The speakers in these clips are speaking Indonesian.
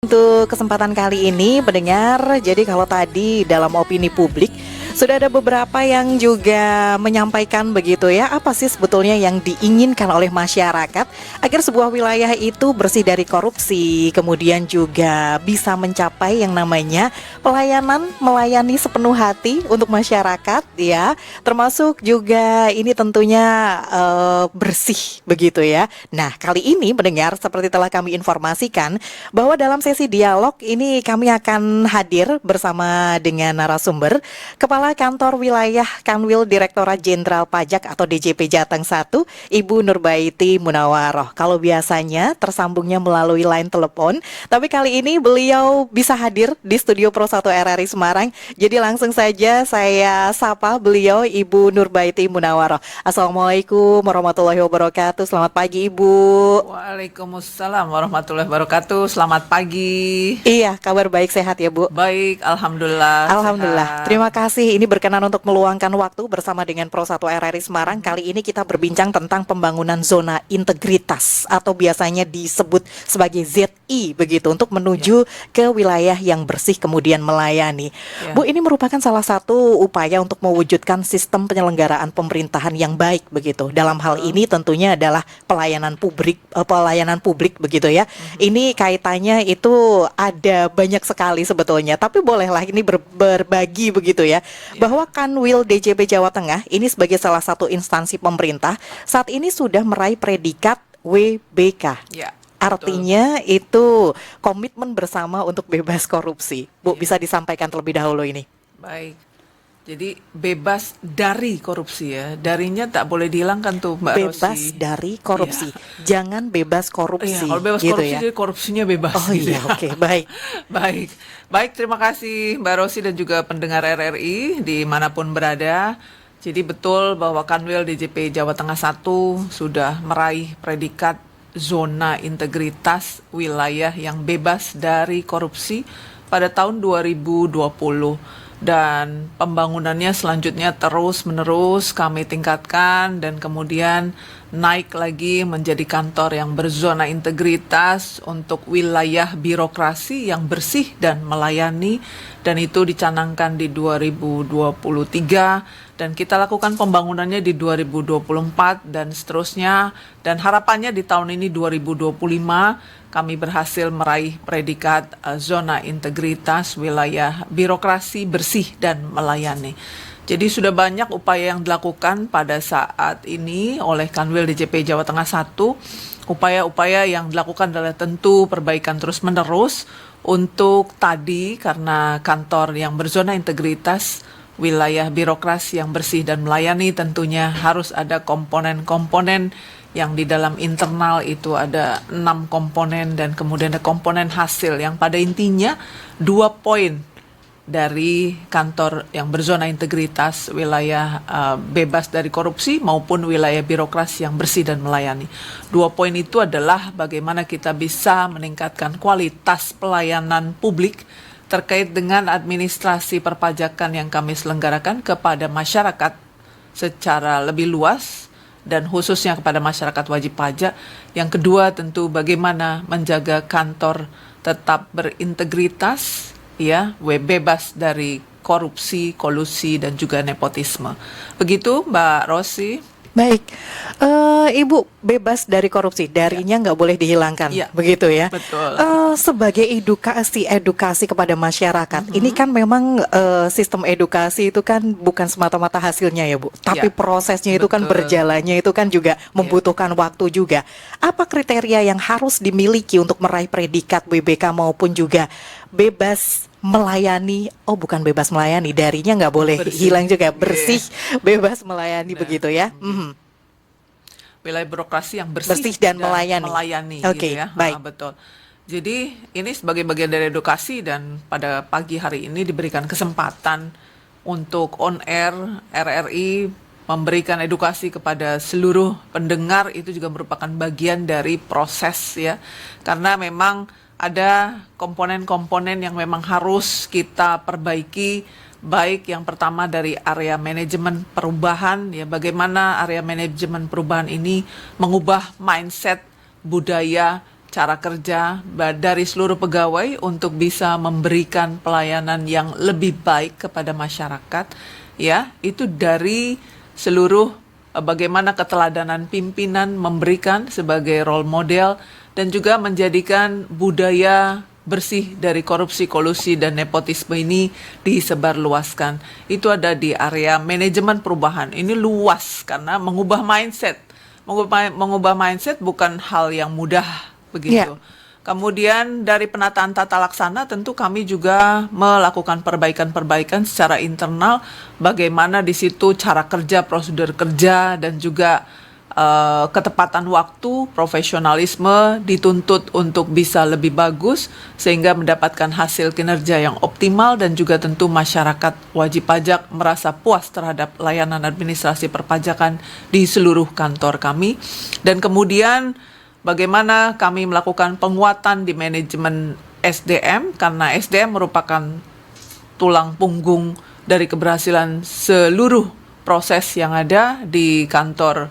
Untuk kesempatan kali ini pendengar, jadi kalau tadi dalam opini publik sudah ada beberapa yang juga menyampaikan begitu ya, apa sih sebetulnya yang diinginkan oleh masyarakat agar sebuah wilayah itu bersih dari korupsi, kemudian juga bisa mencapai yang namanya pelayanan, melayani sepenuh hati untuk masyarakat ya, termasuk juga ini tentunya bersih begitu ya. Nah, kali ini pendengar seperti telah kami informasikan bahwa dalam sesi dialog ini kami akan hadir bersama dengan narasumber Kepala Kantor Wilayah Kanwil Direktorat Jenderal Pajak atau DJP Jateng 1, Ibu Nurbaiti Munawaroh. Kalau biasanya tersambungnya melalui line telepon, tapi kali ini beliau bisa hadir di studio Pro 1 RRI Semarang. Jadi langsung saja saya sapa beliau, Ibu Nurbaiti Munawaroh. Assalamualaikum warahmatullahi wabarakatuh. Selamat pagi, Ibu. Waalaikumsalam warahmatullahi wabarakatuh. Selamat pagi. Iya, kabar baik, sehat ya, Bu? Baik, alhamdulillah. Alhamdulillah, Sehat. terima kasih. Ini berkenan untuk meluangkan waktu bersama dengan Pro 1 RRI Semarang. Kali ini kita berbincang tentang pembangunan zona integritas atau biasanya disebut sebagai ZI begitu, untuk menuju ke wilayah yang bersih kemudian melayani. Ya. Bu, ini merupakan salah satu upaya untuk mewujudkan sistem penyelenggaraan pemerintahan yang baik begitu. Dalam hal ini tentunya adalah pelayanan publik begitu ya. Ini kaitannya itu ada banyak sekali sebetulnya, tapi bolehlah ini berbagi begitu ya, bahwa Kanwil DJP Jawa Tengah ini sebagai salah satu instansi pemerintah saat ini sudah meraih predikat WBK. Ya, Artinya itu komitmen bersama untuk bebas korupsi. Bu, bisa disampaikan terlebih dahulu ini. baik. Jadi bebas dari korupsi ya. Darinya tak boleh dihilangkan tuh, Mbak Bebas Rosi. dari korupsi. Jangan bebas Iya, korupsi. kalau bebas gitu korupsi ya. jadi korupsinya bebas. Oh gitu iya, ya. oke, baik. Baik, baik. Terima kasih Mbak Rosi dan juga pendengar RRI dimanapun berada. Jadi betul bahwa Kanwil DJP Jawa Tengah 1 sudah meraih predikat zona integritas wilayah yang bebas dari korupsi pada tahun 2020. Dan pembangunannya selanjutnya terus-menerus kami tingkatkan dan kemudian naik lagi menjadi kantor yang berzona integritas untuk wilayah birokrasi yang bersih dan melayani, dan itu dicanangkan di 2023 dan kita lakukan pembangunannya di 2024 dan seterusnya, dan harapannya di tahun ini 2025 kami berhasil meraih predikat zona integritas wilayah birokrasi bersih dan melayani. Jadi sudah banyak upaya yang dilakukan pada saat ini oleh Kanwil DJP Jawa Tengah 1. Upaya-upaya yang dilakukan adalah tentu perbaikan terus-menerus untuk tadi, karena kantor yang berzona integritas wilayah birokrasi yang bersih dan melayani tentunya harus ada komponen-komponen yang di dalam internal itu ada 6 komponen, dan kemudian ada komponen hasil yang pada intinya 2 poin dari kantor yang berzona integritas wilayah bebas dari korupsi maupun wilayah birokrasi yang bersih dan melayani. 2 poin itu adalah bagaimana kita bisa meningkatkan kualitas pelayanan publik terkait dengan administrasi perpajakan yang kami selenggarakan kepada masyarakat secara lebih luas, dan khususnya kepada masyarakat wajib pajak. Yang kedua tentu bagaimana menjaga kantor tetap berintegritas, ya, bebas dari korupsi, kolusi, dan juga nepotisme. Begitu Mbak Rosi. Baik, Ibu, bebas dari korupsi, darinya nggak boleh dihilangkan, Ya, begitu ya. betul. Sebagai edukasi kepada masyarakat, ini kan memang sistem edukasi itu kan bukan semata-mata hasilnya ya, Bu, tapi Ya, prosesnya itu kan betul. berjalannya itu kan juga membutuhkan waktu juga. Apa kriteria yang harus dimiliki untuk meraih predikat WBK maupun juga bebas melayani? Oh, bukan bebas melayani, darinya nggak boleh Bersih. hilang juga, bersih, bebas melayani Nah, begitu ya. wilayah birokrasi yang bersih, Bersih dan melayani. Oke, gitu ya. baik. Betul. Jadi ini sebagai bagian dari edukasi, dan pada pagi hari ini diberikan kesempatan untuk on air RRI memberikan edukasi kepada seluruh pendengar. Itu juga merupakan bagian dari proses ya, karena memang ada komponen-komponen yang memang harus kita perbaiki, baik yang pertama dari area manajemen perubahan, ya, bagaimana area manajemen perubahan ini mengubah mindset budaya cara kerja dari seluruh pegawai untuk bisa memberikan pelayanan yang lebih baik kepada masyarakat, ya, itu dari seluruh bagaimana keteladanan pimpinan memberikan sebagai role model dan juga menjadikan budaya bersih dari korupsi, kolusi, dan nepotisme ini disebarluaskan. Itu ada di area manajemen perubahan. Ini luas karena mengubah mindset. Mengubah mindset bukan hal yang mudah begitu. Kemudian dari penataan tata laksana tentu kami juga melakukan perbaikan-perbaikan secara internal, bagaimana di situ cara kerja, prosedur kerja, dan juga ketepatan waktu, profesionalisme dituntut untuk bisa lebih bagus sehingga mendapatkan hasil kinerja yang optimal, dan juga tentu masyarakat wajib pajak merasa puas terhadap layanan administrasi perpajakan di seluruh kantor kami. Dan kemudian bagaimana kami melakukan penguatan di manajemen SDM, karena SDM merupakan tulang punggung dari keberhasilan seluruh proses yang ada di kantor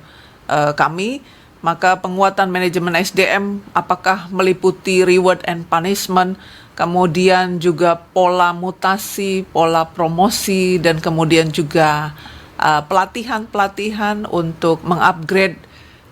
kami. Maka penguatan manajemen SDM apakah meliputi reward and punishment, kemudian juga pola mutasi, pola promosi, dan kemudian juga pelatihan-pelatihan untuk mengupgrade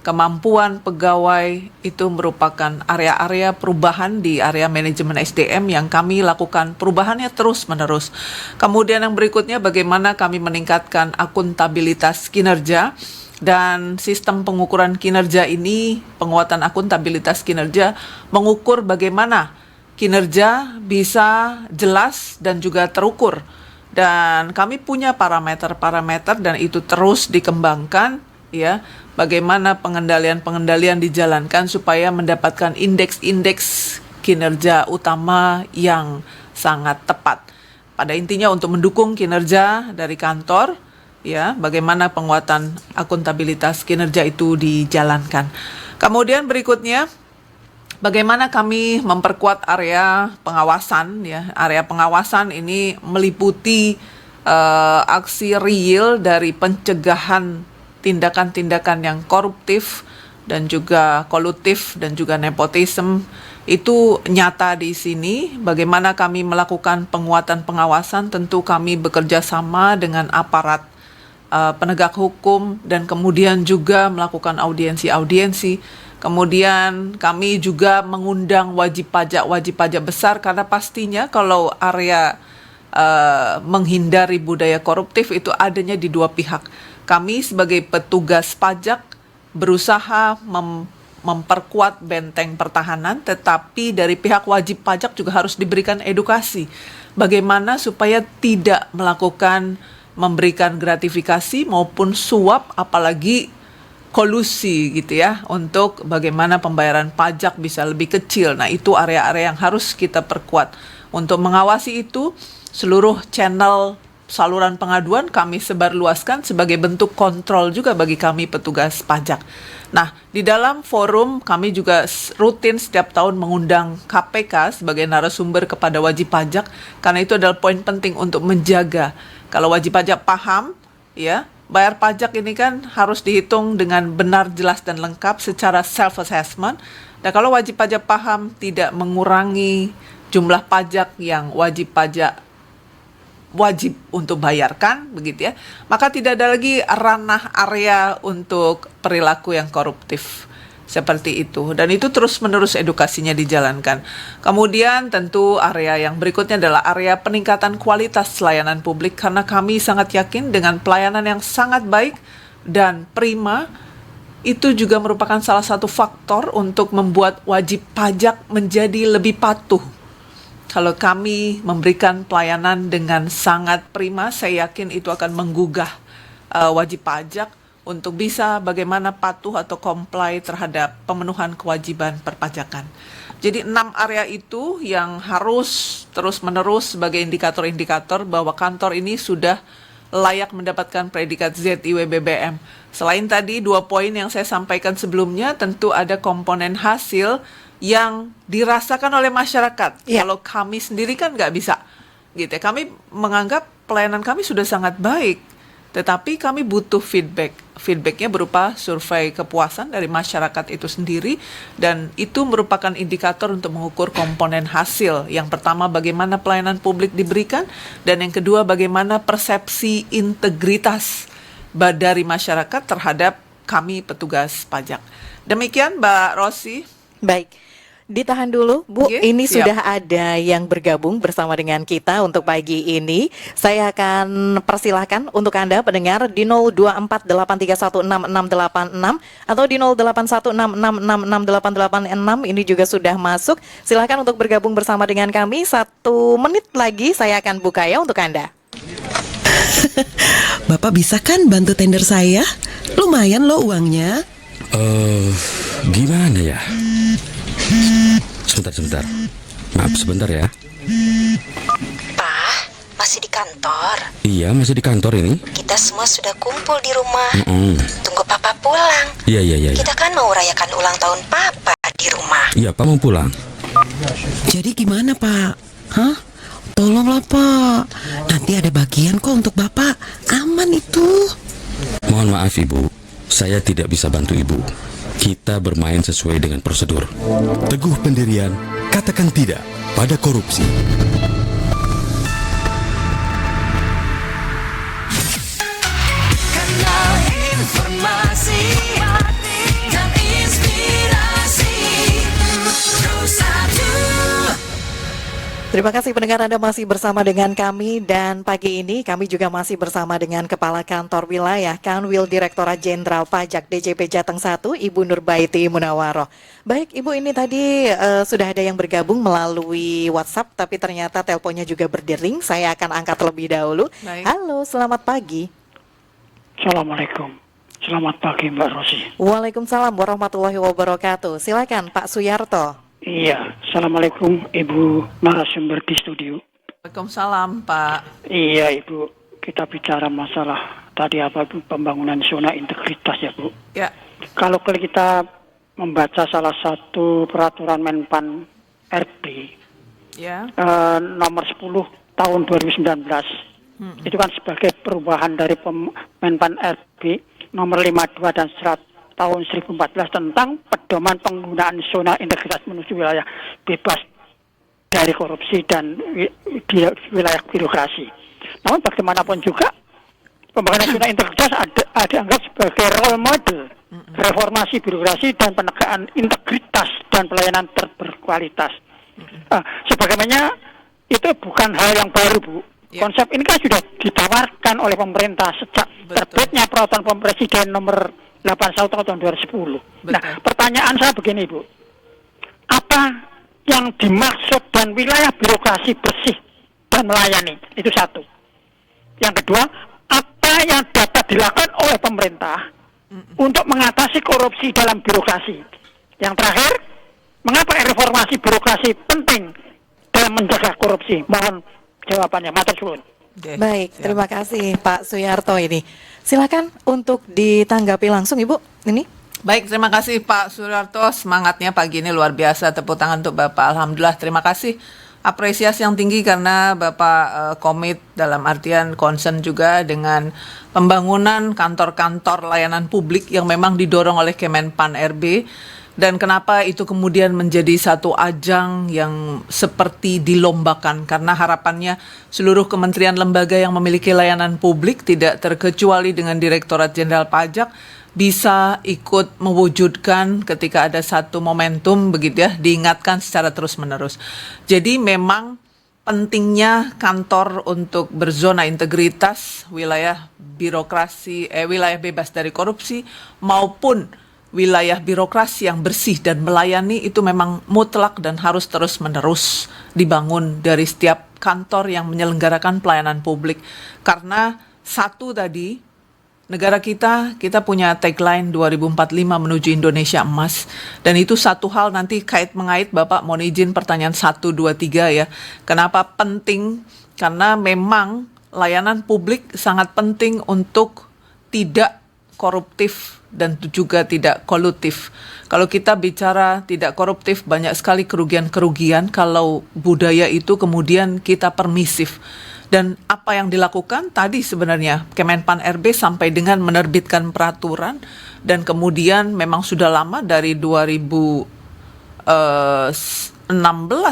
kemampuan pegawai. Itu merupakan area-area perubahan di area manajemen SDM yang kami lakukan perubahannya terus-menerus. Kemudian yang berikutnya bagaimana kami meningkatkan akuntabilitas kinerja. Dan sistem pengukuran kinerja ini, penguatan akuntabilitas kinerja, mengukur bagaimana kinerja bisa jelas dan juga terukur. Dan kami punya parameter-parameter dan itu terus dikembangkan, ya. Bagaimana pengendalian-pengendalian dijalankan supaya mendapatkan indeks-indeks kinerja utama yang sangat tepat. Pada intinya untuk mendukung kinerja dari kantor, ya, bagaimana penguatan akuntabilitas kinerja itu dijalankan. Kemudian berikutnya, bagaimana kami memperkuat area pengawasan, ya. Area pengawasan ini meliputi aksi real dari pencegahan tindakan-tindakan yang koruptif dan juga kolutif dan juga nepotisme. Itu nyata di sini. Bagaimana kami melakukan penguatan pengawasan, tentu kami bekerja sama dengan aparat penegak hukum dan kemudian juga melakukan audiensi-audiensi. Kemudian kami juga mengundang wajib pajak besar, karena pastinya kalau area menghindari budaya koruptif itu adanya di dua pihak. Kami sebagai petugas pajak berusaha memperkuat benteng pertahanan, tetapi dari pihak wajib pajak juga harus diberikan edukasi bagaimana supaya tidak melakukan memberikan gratifikasi maupun suap, apalagi kolusi gitu ya, untuk bagaimana pembayaran pajak bisa lebih kecil. Nah, itu area-area yang harus kita perkuat. Untuk mengawasi itu, seluruh channel saluran pengaduan kami sebarluaskan sebagai bentuk kontrol juga bagi kami petugas pajak. Nah, di dalam forum kami juga rutin setiap tahun mengundang KPK sebagai narasumber kepada wajib pajak, karena itu adalah poin penting untuk menjaga. Kalau wajib pajak paham, ya, bayar pajak ini kan harus dihitung dengan benar, jelas, dan lengkap secara self-assessment. Dan kalau wajib pajak paham tidak mengurangi jumlah pajak yang wajib pajak wajib untuk bayarkan, begitu ya, maka tidak ada lagi ranah area untuk perilaku yang koruptif. Seperti itu, dan itu terus-menerus edukasinya dijalankan. Kemudian tentu area yang berikutnya adalah area peningkatan kualitas layanan publik, karena kami sangat yakin dengan pelayanan yang sangat baik dan prima, itu juga merupakan salah satu faktor untuk membuat wajib pajak menjadi lebih patuh. Kalau kami memberikan pelayanan dengan sangat prima, saya yakin itu akan menggugah wajib pajak untuk bisa bagaimana patuh atau comply terhadap pemenuhan kewajiban perpajakan. Jadi 6 area itu yang harus terus-menerus sebagai indikator-indikator bahwa kantor ini sudah layak mendapatkan predikat ZIWBBM. Selain tadi 2 poin yang saya sampaikan sebelumnya, tentu ada komponen hasil yang dirasakan oleh masyarakat. Ya. Kalau kami sendiri kan nggak bisa, gitu ya. Kami menganggap pelayanan kami sudah sangat baik, tetapi kami butuh feedback. feedbacknya berupa survei kepuasan dari masyarakat itu sendiri, dan itu merupakan indikator untuk mengukur komponen hasil. Yang pertama, bagaimana pelayanan publik diberikan, dan yang kedua, bagaimana persepsi integritas dari masyarakat terhadap kami petugas pajak. Demikian Mbak Rosi. Baik, ditahan dulu Bu, Oke, ini siap. sudah ada yang bergabung bersama dengan kita untuk pagi ini. Saya akan persilahkan untuk Anda pendengar di 0248316686 atau di 0816666886. Ini juga sudah masuk. Silakan untuk bergabung bersama dengan kami. 1 menit lagi saya akan buka ya untuk Anda. Bapak bisa kan bantu tender saya? Lumayan loh uangnya. Gimana ya? Sebentar. Maaf sebentar ya. Pak, masih di kantor? Iya, masih di kantor ini. Kita semua sudah kumpul di rumah. Mm-mm. Tunggu Papa pulang. Iya. Kita kan mau rayakan ulang tahun Papa di rumah. Iya, Pak mau pulang. Jadi gimana Pak? Hah? Tolonglah Pak. Nanti ada bagian kok untuk Bapak. Aman itu. Mohon maaf Ibu, saya tidak bisa bantu Ibu. Kita bermain sesuai dengan prosedur. Teguh pendirian, katakan tidak pada korupsi. Kanal informasi dan inspirasi Bersatu. Terima kasih pendengar, Anda masih bersama dengan kami, dan pagi ini kami juga masih bersama dengan Kepala Kantor Wilayah Kanwil Direktorat Jenderal Pajak DJP Jateng 1, Ibu Nurbaiti Munawaroh. Baik Ibu, ini tadi sudah ada yang bergabung melalui WhatsApp, tapi ternyata teleponnya juga berdering. Saya akan angkat terlebih dahulu. Baik. Halo, selamat pagi. Assalamualaikum. Selamat pagi Mbak Rosi. Waalaikumsalam warahmatullahi wabarakatuh. Silakan Pak Suyarto. Iya, Assalamualaikum Ibu narasumber di studio. Waalaikumsalam Pak. Iya Ibu, kita bicara masalah tadi apa Bu, pembangunan zona integritas ya Bu. Ya, Kalau kita membaca salah satu peraturan Menpan RB ya. nomor 10 tahun 2019, itu kan sebagai perubahan dari Menpan RB nomor 52 dan 100 tahun 2014 tentang pedoman penggunaan zona integritas menuju wilayah bebas dari korupsi dan wilayah birokrasi. Namun bagaimanapun juga pembangunan zona integritas ada dianggap sebagai role model reformasi birokrasi dan penegakan integritas dan pelayanan berkualitas. Sebagaimana itu bukan hal yang baru Bu. Ya. Konsep ini kan sudah ditawarkan oleh pemerintah sejak terbitnya peraturan Presiden nomor 81 tahun 2010. Nah, pertanyaan saya begini Bu, apa yang dimaksud dan wilayah birokrasi bersih dan melayani? Itu satu. Yang kedua, apa yang dapat dilakukan oleh pemerintah untuk mengatasi korupsi dalam birokrasi? Yang terakhir, mengapa reformasi birokrasi penting dalam menjaga korupsi? Mohon jawabannya. Matur suwun. Baik, terima kasih Pak Suyarto ini. Silakan untuk ditanggapi langsung Ibu. Ini. Baik, terima kasih Pak Suryarto. Semangatnya pagi ini luar biasa. Tepuk tangan untuk Bapak. Alhamdulillah, terima kasih. Apresiasi yang tinggi karena Bapak komit dalam artian concern juga dengan pembangunan kantor-kantor layanan publik yang memang didorong oleh Kemenpan RB. Dan kenapa itu kemudian menjadi satu ajang yang seperti dilombakan, karena harapannya seluruh kementerian lembaga yang memiliki layanan publik, tidak terkecuali dengan Direktorat Jenderal Pajak, bisa ikut mewujudkan ketika ada satu momentum begitu ya, diingatkan secara terus-menerus. Jadi memang pentingnya kantor untuk berzona integritas, wilayah birokrasi, wilayah bebas dari korupsi maupun wilayah birokrasi yang bersih dan melayani itu memang mutlak dan harus terus-menerus dibangun dari setiap kantor yang menyelenggarakan pelayanan publik. Karena satu tadi, negara kita punya tagline 2045 menuju Indonesia Emas. Dan itu satu hal nanti kait-mengait, Bapak mohon izin pertanyaan 1, 2, 3 ya. Kenapa penting? Karena memang layanan publik sangat penting untuk tidak koruptif dan juga tidak kolutif. Kalau kita bicara tidak koruptif, banyak sekali kerugian-kerugian kalau budaya itu kemudian kita permisif. Dan apa yang dilakukan tadi sebenarnya Kemenpan RB sampai dengan menerbitkan peraturan, dan kemudian memang sudah lama dari 2016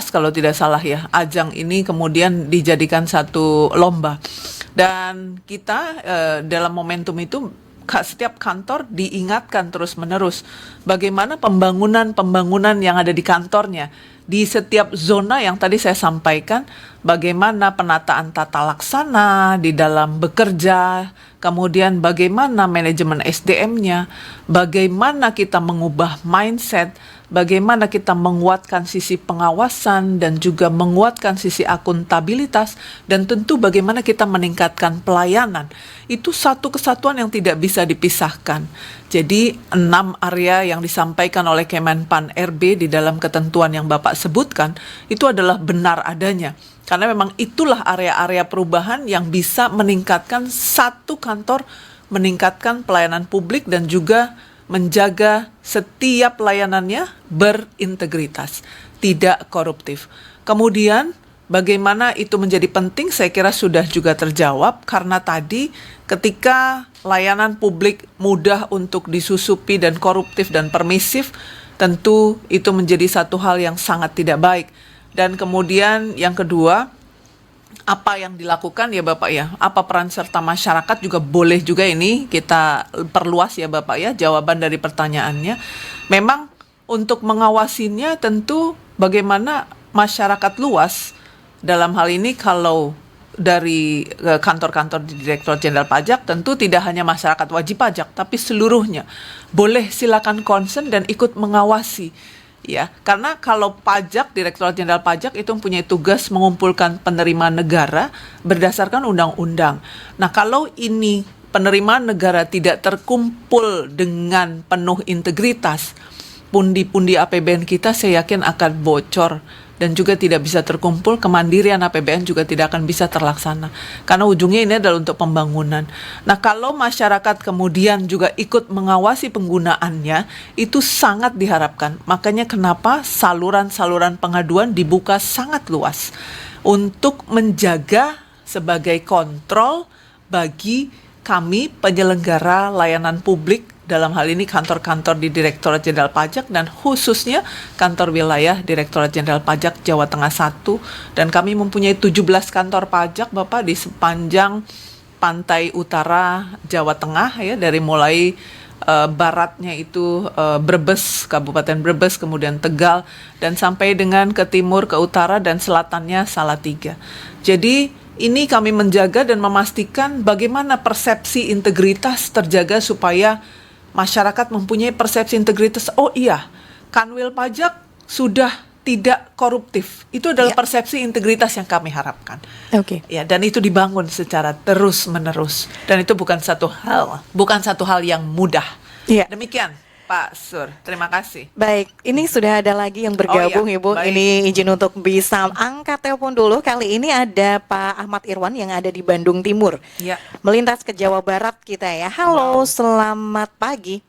kalau tidak salah ya, ajang ini kemudian dijadikan satu lomba. Dan kita dalam momentum itu setiap kantor diingatkan terus-menerus bagaimana pembangunan yang ada di kantornya. Di setiap zona yang tadi saya sampaikan, bagaimana penataan tata laksana di dalam bekerja, kemudian bagaimana manajemen SDM-nya, bagaimana kita mengubah mindset, bagaimana kita menguatkan sisi pengawasan dan juga menguatkan sisi akuntabilitas, dan tentu bagaimana kita meningkatkan pelayanan. Itu satu kesatuan yang tidak bisa dipisahkan. Jadi 6 area yang disampaikan oleh Kemenpan RB di dalam ketentuan yang Bapak sebutkan itu adalah benar adanya. Karena memang itulah area-area perubahan yang bisa meningkatkan satu kantor, meningkatkan pelayanan publik dan juga menjaga setiap layanannya berintegritas, tidak koruptif. Kemudian bagaimana itu menjadi penting, saya kira sudah juga terjawab karena tadi ketika layanan publik mudah untuk disusupi dan koruptif dan permisif, tentu itu menjadi satu hal yang sangat tidak baik. Dan kemudian yang kedua, apa yang dilakukan ya Bapak ya, apa peran serta masyarakat juga boleh juga ini kita perluas ya Bapak ya, jawaban dari pertanyaannya. Memang untuk mengawasinya tentu bagaimana masyarakat luas, dalam hal ini kalau dari kantor-kantor di Direktorat Jenderal Pajak tentu tidak hanya masyarakat wajib pajak tapi seluruhnya boleh silakan concern dan ikut mengawasi. Ya, karena kalau pajak, Direktorat Jenderal Pajak itu mempunyai tugas mengumpulkan penerimaan negara berdasarkan undang-undang. Nah, kalau ini penerimaan negara tidak terkumpul dengan penuh integritas, pundi-pundi APBN kita saya yakin akan bocor dan juga tidak bisa terkumpul, kemandirian APBN juga tidak akan bisa terlaksana. Karena ujungnya ini adalah untuk pembangunan. Nah, kalau masyarakat kemudian juga ikut mengawasi penggunaannya, itu sangat diharapkan. Makanya kenapa saluran-saluran pengaduan dibuka sangat luas untuk menjaga sebagai kontrol bagi kami penyelenggara layanan publik, dalam hal ini kantor-kantor di Direktorat Jenderal Pajak dan khususnya kantor wilayah Direktorat Jenderal Pajak Jawa Tengah 1. Dan kami mempunyai 17 kantor pajak Bapak di sepanjang pantai utara Jawa Tengah ya, dari mulai baratnya itu Brebes, Kabupaten Brebes, kemudian Tegal, dan sampai dengan ke timur, ke utara, dan selatannya Salatiga. Jadi ini kami menjaga dan memastikan bagaimana persepsi integritas terjaga supaya masyarakat mempunyai persepsi integritas. Oh iya, Kanwil Pajak sudah tidak koruptif. Itu adalah persepsi integritas yang kami harapkan. Oke. Ya, dan itu dibangun secara terus-menerus. Dan itu bukan satu hal yang mudah. Iya. Demikian, Pak Sur. Terima kasih. Baik, ini sudah ada lagi yang bergabung Ibu. Baik. Ini izin untuk bisa angkat telepon dulu. Kali ini ada Pak Ahmad Irwan yang ada di Bandung Timur. Ya. Melintas ke Jawa Barat kita ya. Halo, selamat pagi.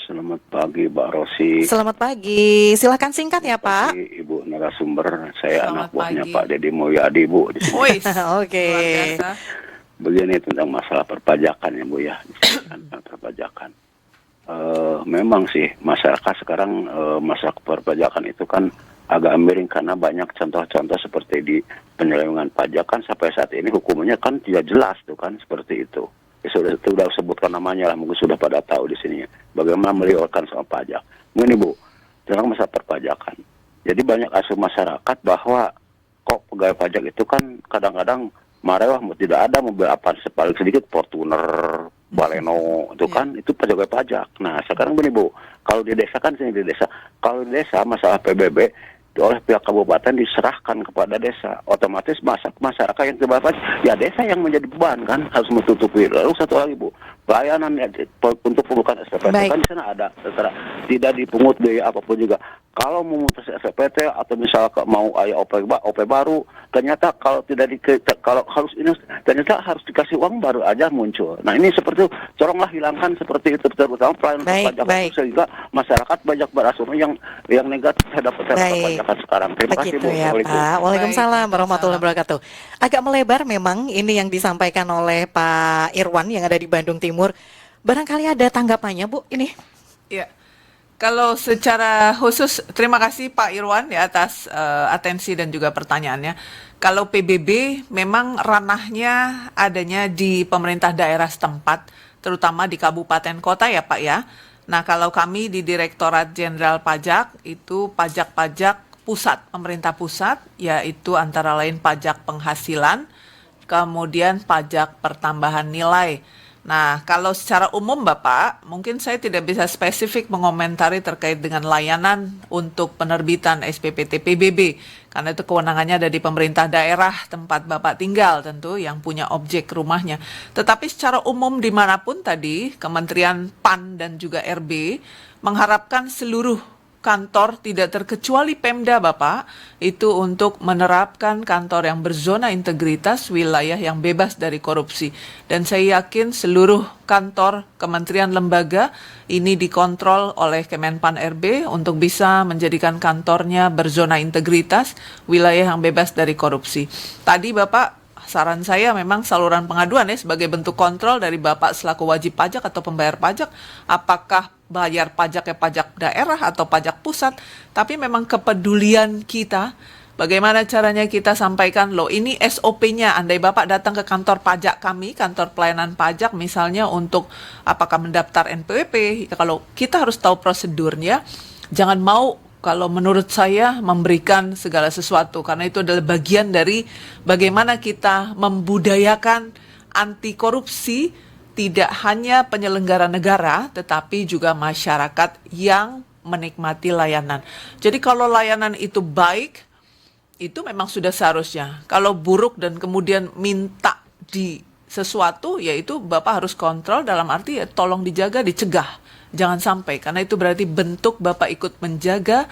Selamat pagi, Mbak Rosi. Selamat pagi. Silakan singkat ya, Pak. Ibu narasumber, saya Selamat anak buahnya pagi. Pak Deddy Mulyadi, Bu. Di sini. Wis. Oke. Luar biasa. Begini tentang masalah perpajakan ya, Bu ya. Tentang perpajakan. Memang sih masyarakat sekarang masalah perpajakan itu kan agak miring karena banyak contoh-contoh seperti di penyelewengan pajak kan sampai saat ini hukumnya kan tidak jelas tuh kan seperti itu. Ya, sudah sebutkan namanya lah, mungkin sudah pada tahu di sini ya. Bagaimana melibatkan sama pajak. Mungkin Ibu tentang masalah perpajakan. Jadi banyak asuh masyarakat bahwa kok pegawai pajak itu kan kadang-kadang marah mau tidak ada mobil apa paling sedikit Fortuner, Baleno itu kan itu pegawai pajak. Nah sekarang begini Bu, kalau di desa kan sini di desa, kalau di desa masalah PBB oleh pihak kabupaten diserahkan kepada desa, otomatis masyarakat yang terbayar pajak, ya desa yang menjadi beban kan harus menutupi. Lalu satu lagi Bu, pelayanan untuk pembukaan SPPT kan di sana ada, tidak dipungut biaya apapun juga. Kalau memutus SPPT atau misalnya mau OP baru, ternyata kalau kalau harus ini ternyata harus dikasih uang baru aja muncul. Nah ini seperti itu, tolonglah hilangkan seperti itu, terutama pelayanan perpajakan sehingga masyarakat banyak berasumsi yang negatif terhadap perpajakan sekarang. Terima kasih Begitu Bu. ya Pak. Waalaikumsalam warahmatullahi wabarakatuh. Agak melebar memang ini yang disampaikan oleh Pak Irwan yang ada di Bandung Timur. Barangkali ada tanggapannya Bu ini. Ya. Kalau secara khusus, terima kasih Pak Irwan ya atas atensi dan juga pertanyaannya. Kalau PBB memang ranahnya adanya di pemerintah daerah setempat, terutama di kabupaten kota ya Pak ya. Nah kalau kami di Direktorat Jenderal Pajak itu pajak-pajak pusat, pemerintah pusat, yaitu antara lain pajak penghasilan, kemudian pajak pertambahan nilai. Nah, kalau secara umum Bapak, mungkin saya tidak bisa spesifik mengomentari terkait dengan layanan untuk penerbitan SPPT PBB, karena itu kewenangannya ada di pemerintah daerah tempat Bapak tinggal tentu yang punya objek rumahnya. Tetapi secara umum dimanapun tadi, Kementerian PAN dan juga RB mengharapkan seluruh kantor tidak terkecuali Pemda Bapak itu untuk menerapkan kantor yang berzona integritas, wilayah yang bebas dari korupsi. Dan saya yakin seluruh kantor kementerian lembaga ini dikontrol oleh Kemenpan RB untuk bisa menjadikan kantornya berzona integritas, wilayah yang bebas dari korupsi. Tadi Bapak, saran saya memang saluran pengaduan ya sebagai bentuk kontrol dari Bapak selaku wajib pajak atau pembayar pajak, apakah bayar pajaknya pajak daerah atau pajak pusat, tapi memang kepedulian kita, bagaimana caranya kita sampaikan, loh ini SOP-nya, andai Bapak datang ke kantor pajak kami, kantor pelayanan pajak misalnya untuk apakah mendaftar NPWP, kalau kita harus tahu prosedurnya, jangan mau kalau menurut saya memberikan segala sesuatu, karena itu adalah bagian dari bagaimana kita membudayakan anti korupsi, tidak hanya penyelenggara negara, tetapi juga masyarakat yang menikmati layanan. Jadi kalau layanan itu baik, itu memang sudah seharusnya. Kalau buruk dan kemudian minta di sesuatu, yaitu Bapak harus kontrol dalam arti ya tolong dijaga, dicegah. Jangan sampai, karena itu berarti bentuk Bapak ikut menjaga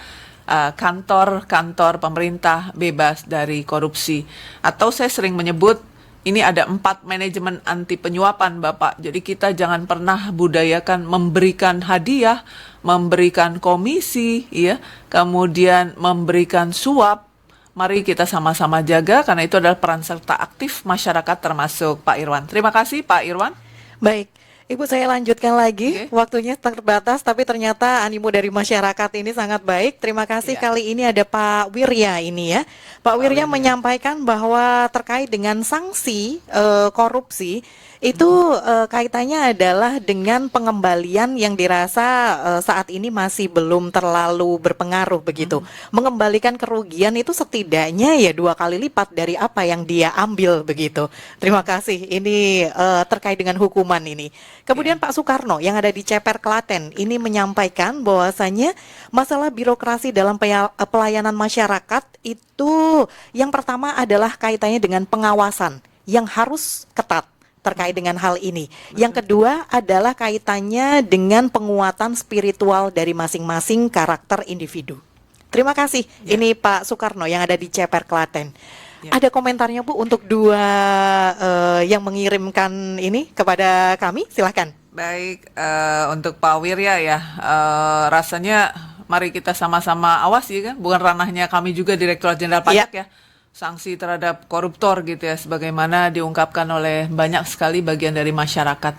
kantor-kantor pemerintah bebas dari korupsi. Atau saya sering menyebut, ini ada 4 manajemen anti penyuapan Bapak. Jadi kita jangan pernah budayakan memberikan hadiah, memberikan komisi, ya, kemudian memberikan suap. Mari kita sama-sama jaga, karena itu adalah peran serta aktif masyarakat termasuk Pak Irwan. Terima kasih Pak Irwan. Baik, Ibu saya lanjutkan lagi. Waktunya terbatas tapi ternyata animo dari masyarakat ini sangat baik. Terima kasih. Kali ini ada Pak Wirya ini ya. Pak Wirya menyampaikan bahwa terkait dengan sanksi korupsi itu kaitannya adalah dengan pengembalian yang dirasa saat ini masih belum terlalu berpengaruh begitu. Mengembalikan kerugian itu setidaknya ya 2 kali lipat dari apa yang dia ambil begitu. Terima kasih. Ini terkait dengan hukuman ini. Kemudian Pak Soekarno yang ada di Ceper Klaten ini menyampaikan bahwasanya masalah birokrasi dalam pelayanan masyarakat itu yang pertama adalah kaitannya dengan pengawasan yang harus ketat terkait dengan hal ini. Yang kedua adalah kaitannya dengan penguatan spiritual dari masing-masing karakter individu. Terima kasih. Ini Pak Soekarno yang ada di Ceper Klaten. Ada komentarnya Bu untuk 2 yang mengirimkan ini kepada kami? Silahkan. Baik, untuk Pak Wirya ya, rasanya mari kita sama-sama awasi kan, bukan ranahnya kami juga Direktorat Jenderal Pajak ya. Sanksi terhadap koruptor gitu ya, sebagaimana diungkapkan oleh banyak sekali bagian dari masyarakat.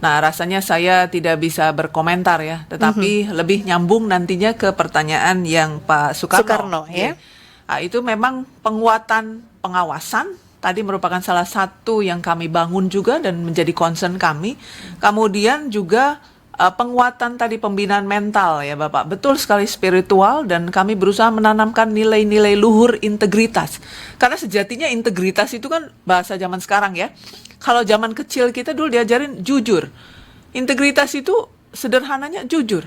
Nah, rasanya saya tidak bisa berkomentar ya, tetapi lebih nyambung nantinya ke pertanyaan yang Pak Soekarno ya. Nah, itu memang penguatan pengawasan tadi merupakan salah satu yang kami bangun juga dan menjadi concern kami. Kemudian juga penguatan tadi pembinaan mental ya Bapak, betul sekali spiritual, dan kami berusaha menanamkan nilai-nilai luhur integritas. Karena sejatinya integritas itu kan bahasa zaman sekarang ya. Kalau zaman kecil kita dulu diajarin jujur. Integritas itu sederhananya jujur.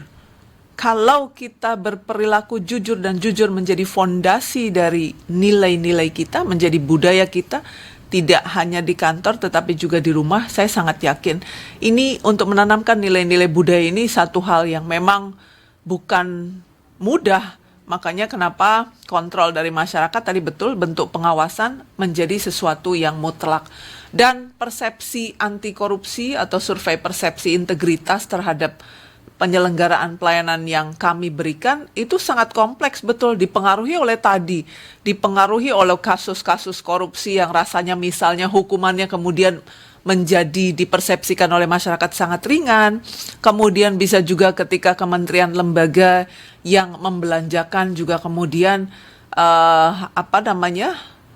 Kalau kita berperilaku jujur dan jujur menjadi fondasi dari nilai-nilai kita, menjadi budaya kita, tidak hanya di kantor tetapi juga di rumah, saya sangat yakin ini untuk menanamkan nilai-nilai budaya ini satu hal yang memang bukan mudah, makanya kenapa kontrol dari masyarakat tadi betul bentuk pengawasan menjadi sesuatu yang mutlak. Dan persepsi anti korupsi atau survei persepsi integritas terhadap penyelenggaraan pelayanan yang kami berikan itu sangat kompleks betul, dipengaruhi oleh kasus-kasus korupsi yang rasanya misalnya hukumannya kemudian menjadi dipersepsikan oleh masyarakat sangat ringan. Kemudian bisa juga ketika kementerian lembaga yang membelanjakan juga kemudian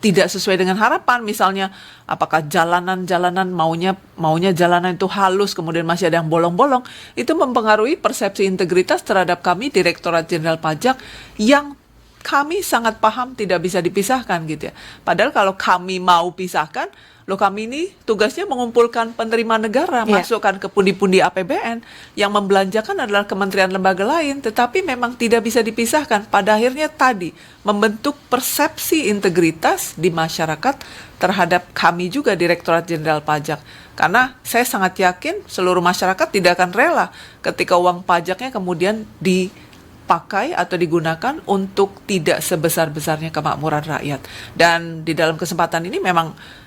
tidak sesuai dengan harapan. Misalnya apakah jalanan maunya jalanan itu halus, kemudian masih ada yang bolong-bolong. Itu mempengaruhi persepsi integritas terhadap kami Direktorat Jenderal Pajak yang kami sangat paham tidak bisa dipisahkan gitu ya. Padahal kalau kami mau pisahkan, kami ini tugasnya mengumpulkan penerima negara, masukkan ke pundi-pundi APBN, yang membelanjakan adalah kementerian lembaga lain, tetapi memang tidak bisa dipisahkan. Pada akhirnya tadi, membentuk persepsi integritas di masyarakat terhadap kami juga Direktorat Jenderal Pajak. Karena saya sangat yakin seluruh masyarakat tidak akan rela ketika uang pajaknya kemudian dipakai atau digunakan untuk tidak sebesar-besarnya kemakmuran rakyat. Dan di dalam kesempatan ini memang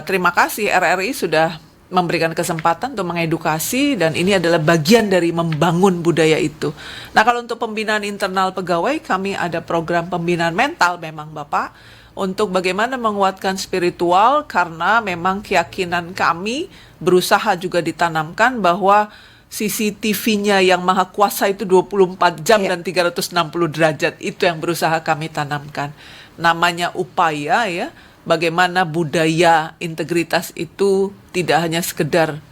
terima kasih RRI sudah memberikan kesempatan untuk mengedukasi dan ini adalah bagian dari membangun budaya itu. Nah, kalau untuk pembinaan internal pegawai, kami ada program pembinaan mental memang Bapak untuk bagaimana menguatkan spiritual karena memang keyakinan kami berusaha juga ditanamkan bahwa CCTV-nya yang maha kuasa itu 24 jam dan 360 derajat. Itu yang berusaha kami tanamkan. Namanya upaya ya. Bagaimana budaya integritas itu tidak hanya sekedar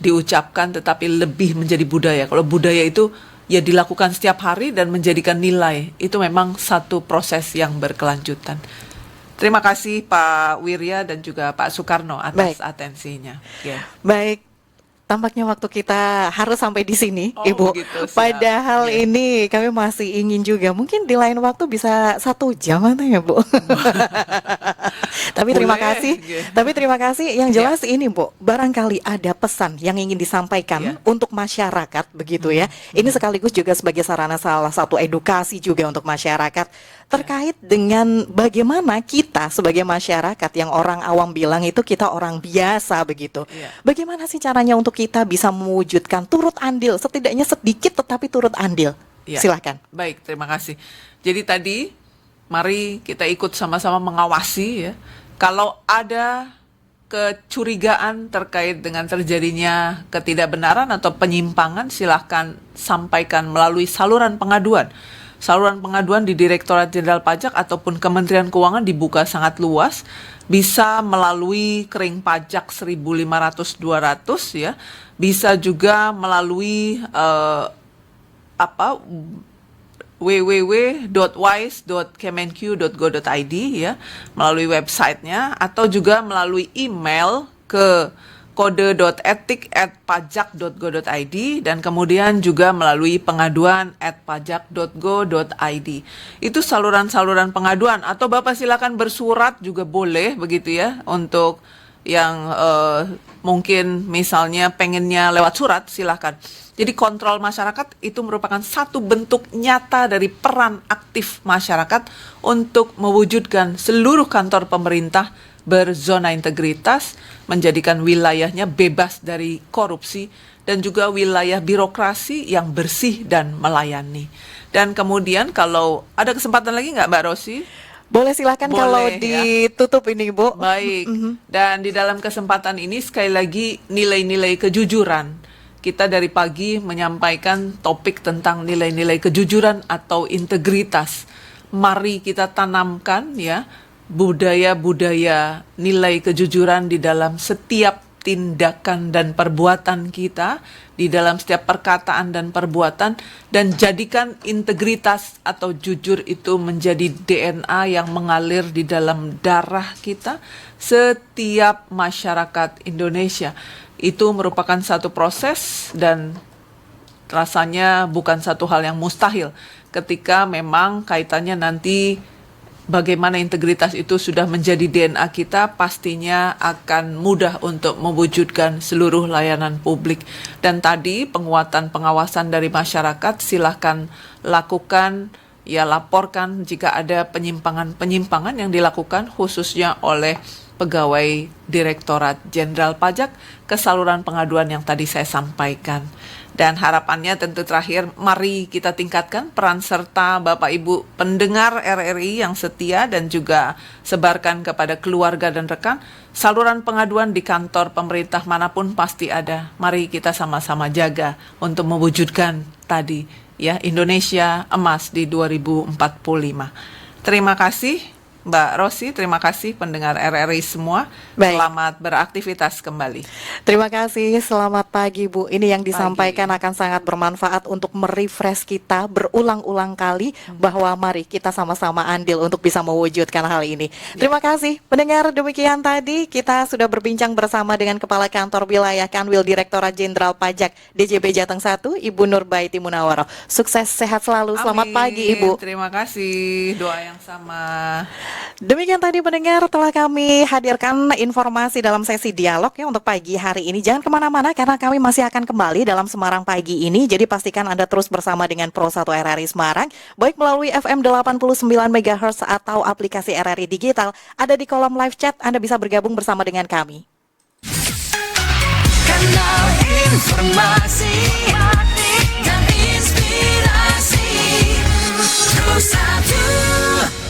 diucapkan tetapi lebih menjadi budaya. Kalau budaya itu ya dilakukan setiap hari dan menjadikan nilai. Itu memang satu proses yang berkelanjutan. Terima kasih Pak Wirya dan juga Pak Soekarno atas atensinya. Baik. Tampaknya waktu kita harus sampai di sini, Ibu. Begitu, siap. Padahal ini kami masih ingin juga, mungkin di lain waktu bisa 1 jam atau ya, Bu. Tapi terima kasih. Tapi terima kasih. Yang jelas ini, Bu, barangkali ada pesan yang ingin disampaikan untuk masyarakat, begitu ya. Ini sekaligus juga sebagai sarana salah satu edukasi juga untuk masyarakat terkait dengan bagaimana kita sebagai masyarakat yang orang awam bilang itu kita orang biasa begitu. Bagaimana sih caranya untuk kita bisa mewujudkan turut andil, setidaknya sedikit tetapi turut andil. Silahkan. Baik, terima kasih. Jadi tadi mari kita ikut sama-sama mengawasi ya. Kalau ada kecurigaan terkait dengan terjadinya ketidakbenaran atau penyimpangan, silahkan sampaikan melalui saluran pengaduan. Saluran pengaduan di Direktorat Jenderal Pajak ataupun Kementerian Keuangan dibuka sangat luas. Bisa melalui kering pajak 1.500-200 ya. Bisa juga melalui www.wise.kemenq.go.id ya, melalui websitenya atau juga melalui email ke kode.etik@pajak.go.id dan kemudian juga melalui pengaduan @pajak.go.id. Itu saluran-saluran pengaduan atau Bapak silakan bersurat juga boleh begitu ya untuk yang mungkin misalnya pengennya lewat surat silahkan. Jadi kontrol masyarakat itu merupakan satu bentuk nyata dari peran aktif masyarakat untuk mewujudkan seluruh kantor pemerintah berzona integritas, menjadikan wilayahnya bebas dari korupsi dan juga wilayah birokrasi yang bersih dan melayani. Dan kemudian kalau ada kesempatan lagi nggak Mbak Rosi? Boleh silakan kalau ditutup ini Bu. Baik. Dan di dalam kesempatan ini sekali lagi nilai-nilai kejujuran. Kita dari pagi menyampaikan topik tentang nilai-nilai kejujuran atau integritas. Mari kita tanamkan ya budaya-budaya nilai kejujuran di dalam setiap tindakan dan perbuatan kita, di dalam setiap perkataan dan perbuatan, dan jadikan integritas atau jujur itu menjadi DNA yang mengalir di dalam darah kita setiap masyarakat Indonesia. Itu merupakan satu proses dan rasanya bukan satu hal yang mustahil ketika memang kaitannya nanti bagaimana integritas itu sudah menjadi DNA kita, pastinya akan mudah untuk mewujudkan seluruh layanan publik. Dan tadi penguatan pengawasan dari masyarakat silahkan lakukan ya laporkan jika ada penyimpangan-penyimpangan yang dilakukan khususnya oleh pegawai Direktorat Jenderal Pajak ke saluran pengaduan yang tadi saya sampaikan. Dan harapannya tentu terakhir, mari kita tingkatkan peran serta Bapak Ibu pendengar RRI yang setia dan juga sebarkan kepada keluarga dan rekan. Saluran pengaduan di kantor pemerintah manapun pasti ada. Mari kita sama-sama jaga untuk mewujudkan tadi ya Indonesia emas di 2045. Terima kasih Mbak Rosi, terima kasih pendengar RRI semua. Baik. Selamat beraktivitas kembali. Terima kasih, selamat pagi Bu. Ini yang disampaikan akan sangat bermanfaat untuk merefresh kita berulang-ulang kali bahwa mari kita sama-sama andil untuk bisa mewujudkan hal ini. Terima kasih pendengar, demikian tadi kita sudah berbincang bersama dengan Kepala Kantor Wilayah Kanwil Direktorat Jenderal Pajak DJP Jateng 1, Ibu Nurbaiti Munawaroh. Sukses, sehat selalu, selamat Amin. pagi Ibu. Terima kasih, doa yang sama. Demikian tadi pendengar telah kami hadirkan informasi dalam sesi dialog ya untuk pagi hari ini. Jangan kemana-mana karena kami masih akan kembali dalam Semarang pagi ini. Jadi pastikan Anda terus bersama dengan Pro 1 RRI Semarang, baik melalui FM 89 MHz atau aplikasi RRI Digital. Ada di kolom live chat, Anda bisa bergabung bersama dengan kami. Kanal informasi hati dan inspirasi Pro 1.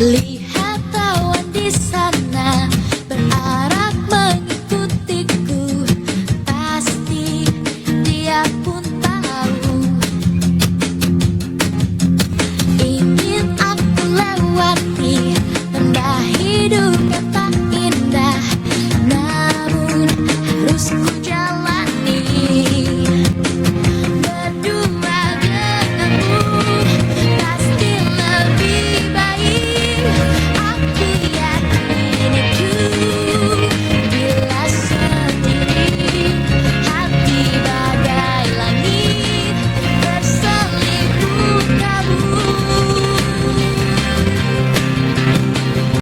Lihat awan di sana.